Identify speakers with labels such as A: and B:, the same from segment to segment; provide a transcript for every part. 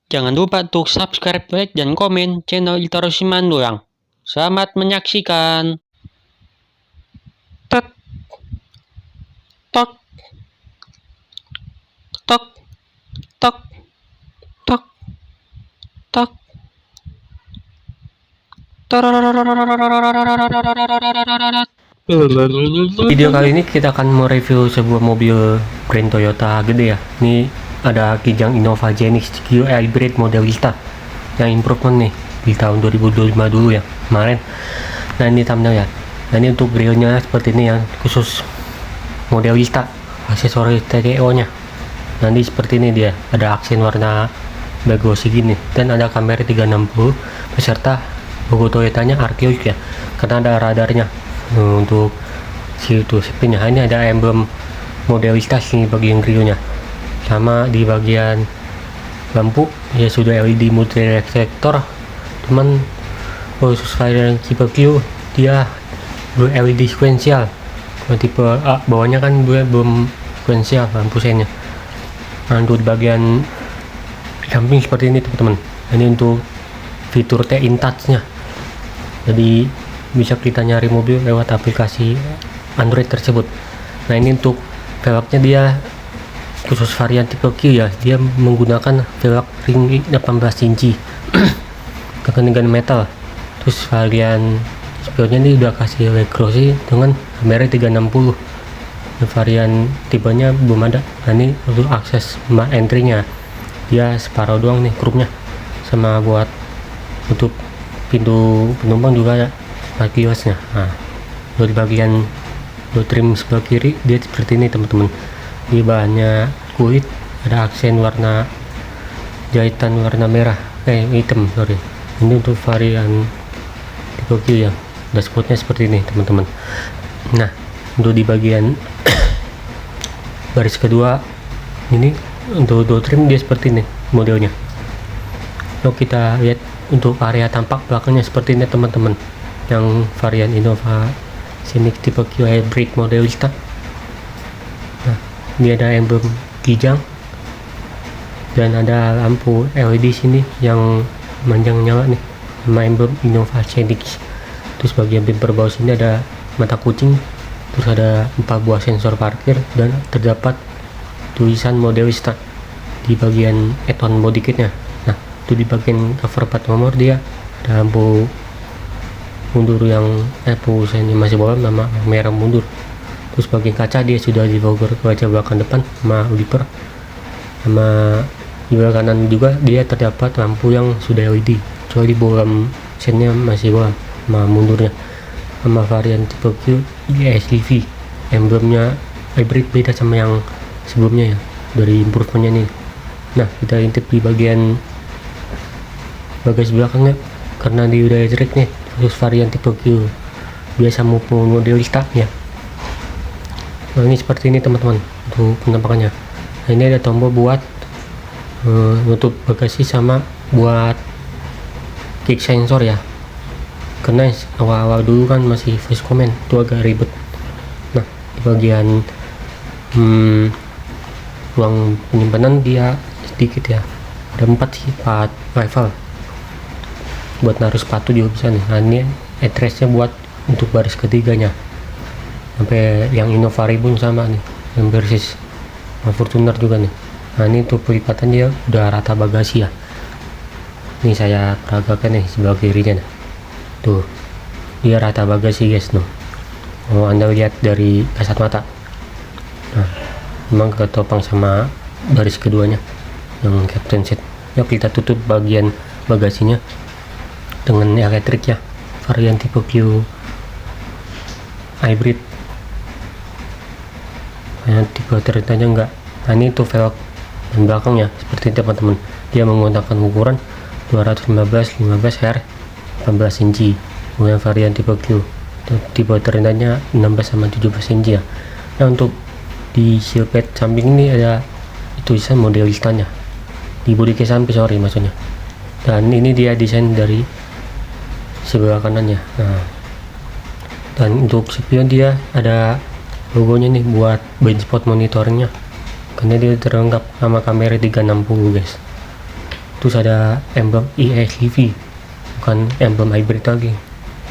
A: Jangan lupa untuk subscribe, like, dan komen channel Itaru Simandoang. Selamat menyaksikan. Tek, tok, tok, tok, tok, tok. Video kali ini kita akan mereview sebuah mobil brand Toyota gede ya. Ini ada Kijang Innova Genix Q Hybrid model Vista yang improvement nih di tahun 2025 dulu ya, kemarin. Nah, ini thumbnail ya. Nah, ini untuk grillnya seperti ini ya, khusus model Vista, aksesoris TTO nya. Nanti seperti ini dia, ada aksen warna bagus gini, dan ada kamera 360 beserta logo Toyotanya Arceus ya, karena ada radarnya untuk situ spinnya. Ini ada emblem model Vista sini bagian grillnya, sama di bagian lampu ya sudah LED multi reflektor, cuman khusus varian tipe Q dia blue LED sequential. Tipe A bawahnya kan belum sequential lampu sennya. Nah, untuk di bagian samping seperti ini teman-teman. Ini untuk fitur in touch nya, jadi bisa kita nyari mobil lewat aplikasi Android tersebut. Nah, ini untuk velgnya dia khusus varian tipe Q ya, dia menggunakan velg ring 18 inci kekenangan metal. Terus varian spionnya ini udah kasih regrosi dengan kamera 360. Varian tipenya belum ada. Nah, ini untuk akses entry nya dia separuh doang nih grupnya, sama buat untuk pintu penumpang juga ada kiosnya. Nah, di bagian trim sebelah kiri dia seperti ini teman-teman. Di bahannya kulit, ada aksen warna jahitan warna merah, hitam sorry. Ini untuk varian tipe Q ya, dashboardnya seperti ini teman-teman. Nah, untuk di bagian baris kedua ini untuk trim dia seperti ini modelnya. Lalu kita lihat untuk area tampak belakangnya seperti ini teman-teman, yang varian Innova Scenic tipe Q Hybrid model Vista. Nah, ini ada emblem Kijang dan ada lampu LED sini yang manjang nyala nih, sama emblem Innova Scenic. Terus bagian bumper bawah sini ada mata kucing, terus ada 4 buah sensor parkir, dan terdapat tulisan model Vista di bagian add-on body kitnya. Nah, itu di bagian cover plat nomor dia ada lampu mundur yang lampu ini masih bawah nama merah mundur. Terus bagian kaca dia sudah di bogor kaca belakang depan sama wiper, sama di belakang kanan juga dia terdapat lampu yang sudah LED, kecuali bolam sennya masih bawah sama mundurnya. Sama varian tipe Q SUV, emblemnya hybrid beda sama yang sebelumnya ya, dari improvementnya nih. Nah, kita intip di bagian bagasi belakangnya, karena di udah elektrik nih, khusus varian tipe Q biasa maupun model Vista ya. Nah, ini seperti ini teman-teman untuk penampakannya. Nah, ini ada tombol buat nutup bagasi sama buat kick sensor ya, karena awal-awal dulu kan masih voice command, itu agak ribet. Nah, di bagian ruang penyimpanan dia sedikit ya, ada 4 level buat naruh sepatu juga bisa nih. Nah, ini addressnya buat untuk baris ketiganya, sampai yang Innova Ribbon sama nih, yang Versys Fortuner juga nih. Nah, ini untuk pelipatan dia udah rata bagasi ya. Ini saya peragakan nih sebelah kirinya nih. Tuh, dia rata bagasi guys. Noh, kalau anda lihat dari kasat mata, nah memang ketopang sama baris keduanya yang captain seat ya. Kita tutup bagian bagasinya dengan elektrik ya, varian tipe Q hybrid. Nah, tipe terintanya enggak. Nah, ini tuh velg dan belakangnya seperti teman-teman, dia menggunakan ukuran 215 R 18 inci. Kemudian varian tipe Q, tipe terintanya 16 sama 17 inci ya. Nah, untuk di silpet samping ini ada tulisan model listanya di bodi ke samping maksudnya, dan ini dia desain dari sebelah kanannya. Nah, dan untuk spion dia ada logonya nih buat blind spot monitoringnya, karena dia terlengkap sama kamera 360 guys. terus ada emblem ESCV, bukan emblem hybrid lagi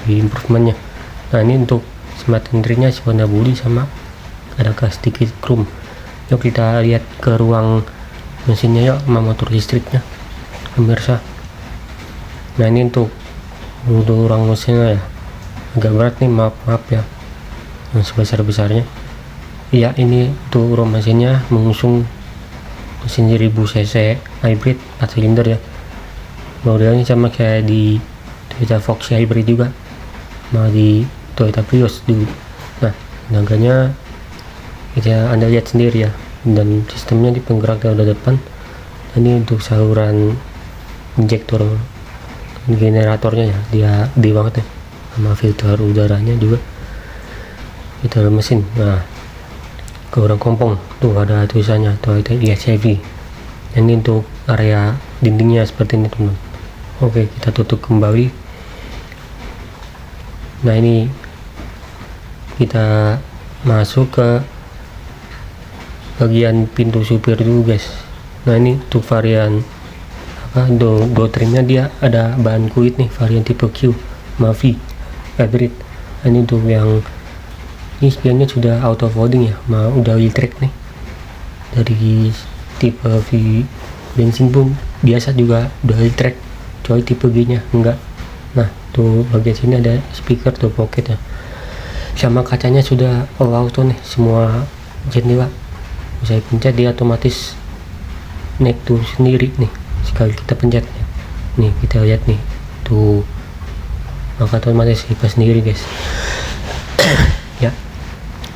A: di improvementnya. Nah ini untuk smart entry-nya warna body sama ada sedikit chrome. Yuk kita lihat ke ruang mesinnya yuk, sama motor listriknya pemirsa. Nah ini untuk ruang mesinnya ya, agak berat nih, maaf ya yang sebesar-besarnya. Ya ini untuk ruang mesinnya mengusung mesin 1000 cc hybrid 4 silinder ya, modelnya sama kayak di Toyota Foxy hybrid juga, sama di Toyota Prius dulu. Nah tenaganya kita Anda lihat sendiri ya, dan sistemnya di penggerak roda depan. Ini untuk saluran injektor generatornya ya, dia gede banget ya, sama filter udaranya juga, filter mesin. Nah ke ruang kompong tuh ada tulisannya Toyota ESCV. Ini untuk area dindingnya seperti ini teman. Oke, kita tutup kembali. Nah ini kita masuk ke bagian pintu supir dulu guys. Nah ini untuk varian door trimnya dia ada bahan kulit nih, varian tipe Q Mavi hybrid. Nah, ini untuk yang ini sebenarnya sudah auto folding ya, udah wheel track nih. Dari tipe V bensin pun biasa juga udah wheel track, kecuali tipe G nya enggak. Nah tuh bagian sini ada speaker tuh pocket ya, sama kacanya sudah all auto nih semua jendela. Bisa pencet dia otomatis naik tuh sendiri nih sekali kita pencet ya. Nih kita lihat nih tuh, maka otomatis lipat sendiri guys. Ya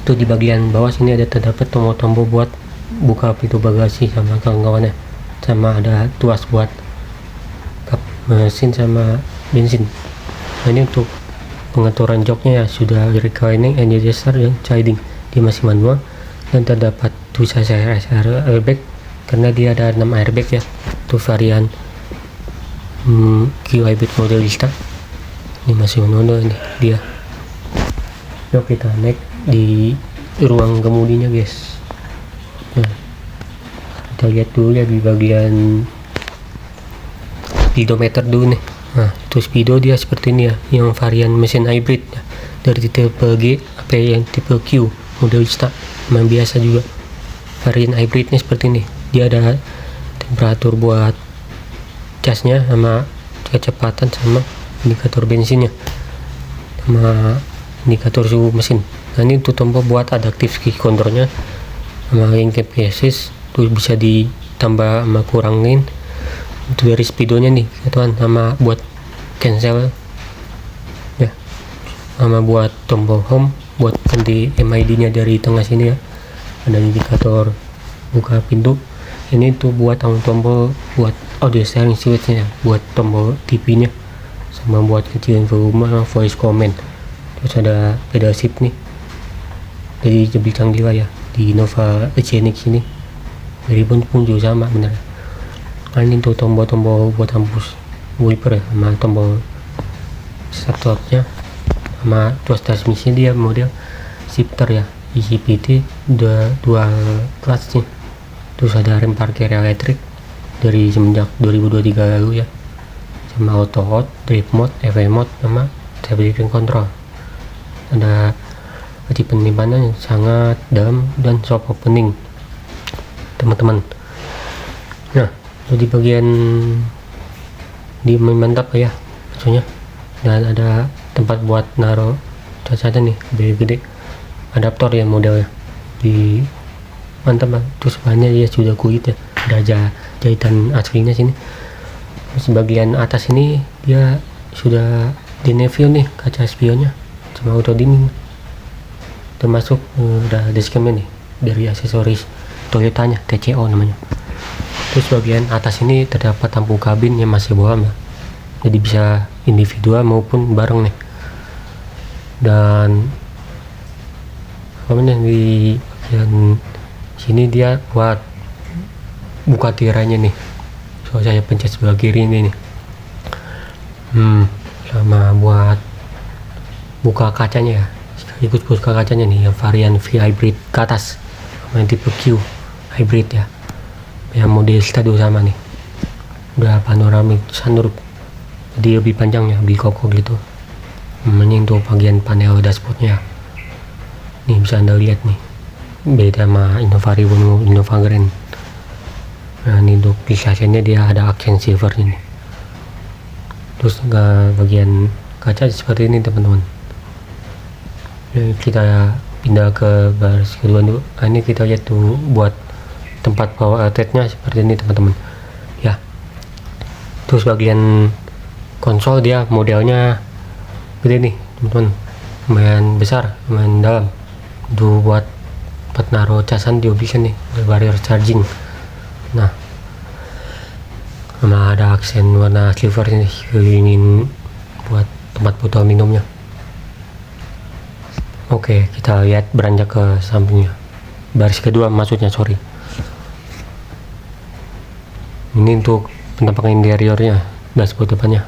A: tuh di bagian bawah sini ada terdapat tombol-tombol buat buka pintu bagasi sama kawan-kawannya, sama ada tuas buat kap mesin sama bensin. Nah ini untuk pengaturan joknya ya, sudah reclining and adjuster dan sliding, dia masih manual, dan terdapat tulisan CSR airbag karena dia ada 6 airbag ya. Itu varian Q hybrid modelista, ini masih manual nih dia. Yuk kita naik di ruang kemudinya guys. Nah kita lihat dulu ya di bagian speedometer dulu nih. Nah itu speedo dia seperti ini ya, yang varian mesin hybrid ya, dari tipe G apa yang tipe Q modelista, yang biasa juga varian hybridnya seperti ini. Dia ada temperatur buat casnya sama kecepatan sama indikator bensinnya sama indikator suhu mesin. Nah ini untuk tombol buat adaptif key controlnya sama link keys, tuh bisa ditambah sama kurangin itu dari speedonya nih teman, sama buat cancel ya, sama buat tombol home buat ganti MID nya dari tengah sini ya. Ada indikator buka pintu. Ini tuh buat tombol buat audio steering switch nya, buat tombol TV nya, sama buat kecilin volume voice command. Terus ada pedal shift nih, jadi lebih canggih lah ya di Nova Scenic ini. Dari pun juga sama bener. Nah ini tuh tombol-tombol buat hapus wiper ya, sama tombol start-stopnya, sama tuas transmisi dia model shifter ya, ECVT udah dual clutch nih. Terus ada rem parkir elektrik dari semenjak 2023 lalu ya, sama auto hold, drive mode, EV mode, sama stability control. Ada kunci penyimpanan yang sangat dalam dan soft opening teman-teman. Nah di bagian di mantap ya maksudnya, dan ada tempat buat naruh cacadan nih gede-gede, adaptor ya modelnya di mantap bang. Terus bahannya ya sudah kulit ya, ada jahitan aslinya sini. Terus bagian atas ini dia sudah di review nih kaca spionnya sama auto dimming, termasuk udah dashcamnya nih dari aksesoris Toyotanya, TCO namanya. Terus bagian atas ini terdapat lampu kabin yang masih bohlam ya, jadi bisa individual maupun bareng nih. Dan kemudian di bagian sini dia buat buka tirainya nih, so saya pencet sebelah kiri ini nih. Sama buat buka kacanya ya, sekaligus buka kacanya nih yang varian V hybrid ke atas, sama tipe Q hybrid ya, yang model stado sama nih. udah panoramic sunroof, jadi lebih panjang ya, lebih kokoh gitu. Ini untuk bagian panel dashboardnya nih, bisa anda lihat nih, beda sama Innova Revo, Innova Grand. Nah ini untuk kisahnya dia ada aksen silver ini. Terus bagian kaca seperti ini teman-teman. Kita pindah ke baris kedua dulu. Nah, ini kita lihat tuh buat tempat power outlet-nya seperti ini teman-teman ya. Terus bagian konsol dia modelnya gede nih teman-teman, lumayan besar, lumayan dalam. Tuh buat naruh casan juga bisa nih, barrier charging. Nah sama ada aksen warna silver ini, ingin buat tempat botol minumnya. Oke, kita lihat beranjak ke sampingnya, baris kedua maksudnya, sorry. Ini untuk penampakan interiornya, dashboard depannya.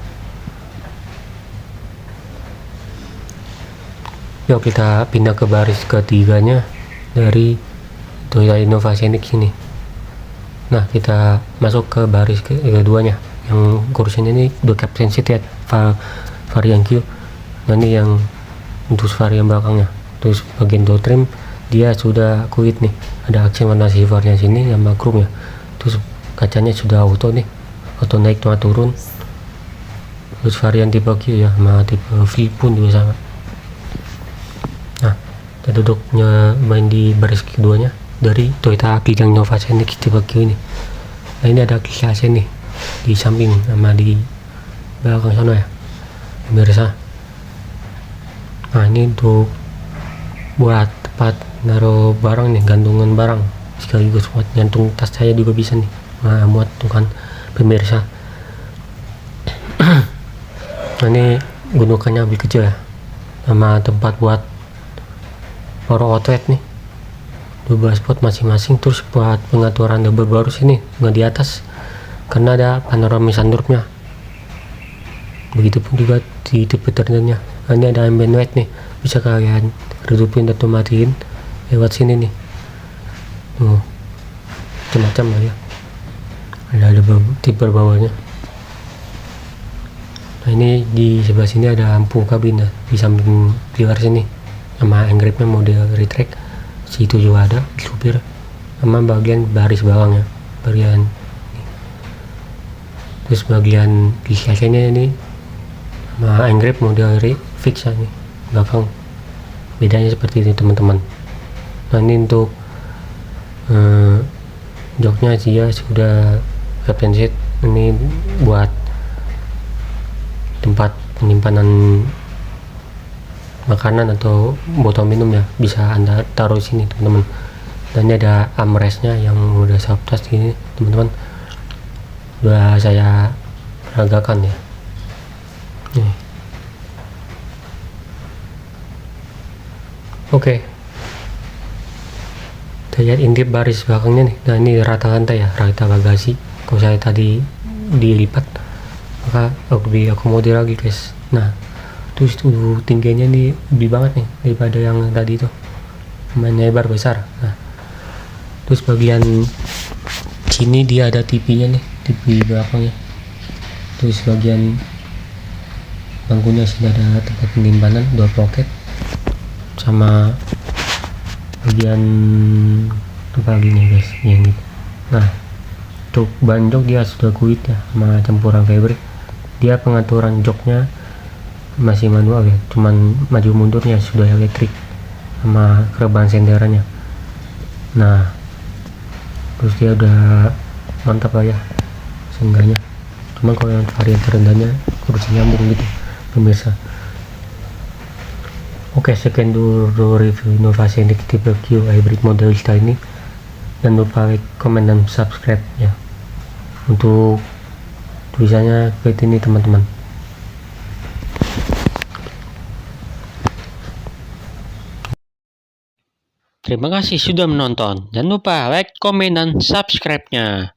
A: Yuk kita pindah ke baris ketiganya dari Toyota Innova Scenic ini. Nah kita masuk ke baris keduanya, yang kursinya ini udah captain seat ya, varian Q. Nah ini yang untuk varian belakangnya. Terus bagian door trim dia sudah kulit nih, ada aksen warna silvernya sini sama chrome ya. Terus kacanya sudah auto nih, auto naik sama turun. Terus varian tipe Q ya, sama tipe V pun juga sama. Nah kita duduknya main di baris keduanya dari Toyota Kijang Innova Scenic tipe Q ini. Nah ini ada kick AC nih di samping sama di belakang sana ya pemirsa. Nah ini untuk buat tempat naruh barang nih, gantungan barang sekaligus buat gantung tas saya juga bisa nih. Nah muat tuh kan pemirsa. Nah ini gundukannya lebih kecil ya, sama tempat buat power outlet nih, 12 spot masing-masing. Terus buat pengaturan double baru sini nggak di atas karena ada panoramic sunroofnya. Begitupun juga di tipe tertentunya. Nah, ini ada ambient light nih, bisa kalian redupin atau matiin lewat sini nih. Tuh, macam-macam lah ya. Ada tipe bawahnya. Nah ini di sebelah sini ada lampu kabin ya, di samping pilar sini, sama engripnya model retract. Situ juga ada supir, sama bagian baris belakangnya, bagian ini. Terus bagian kisahnya ini sama engrip model fix nih belakang, bedanya seperti ini teman-teman. Nah ini untuk joknya dia sudah captain seat, ini buat tempat penyimpanan makanan atau botol minum ya, bisa anda taruh sini teman-teman. Dan ini ada armrestnya yang udah subtas ini teman-teman, udah saya peragakan ya. Nih. Oke, kita lihat intip baris belakangnya nih. Nah ini rata lantai ya, rata bagasi. Kalau saya tadi dilipat maka lebih akomodir lagi guys. Nah terus tingginya nih lebih banget nih daripada yang tadi itu, lumayan lebar besar. Nah terus bagian sini dia ada TV-nya nih, TV belakangnya. Terus bagian bangkunya sini ada tempat penyimpanan, 2 pocket, sama bagian apa lagi nih guys yang gitu. Nah untuk ban jok dia sudah kulit ya, sama campuran fabric. Dia pengaturan joknya masih manual ya, cuman maju mundurnya sudah elektrik, sama kereban senderannya. Nah terus dia udah mantap lah ya seenggaknya. Cuman kalau yang varian terendahnya kursi nyambung gitu pemirsa. Oke, sekian dulu review Innova Scenic tipe Q hybrid model style ini. Jangan lupa like, comment, dan subscribe ya. Untuk tulisannya seperti ini teman-teman. Terima kasih sudah menonton. Jangan lupa like, comment, dan subscribe-nya.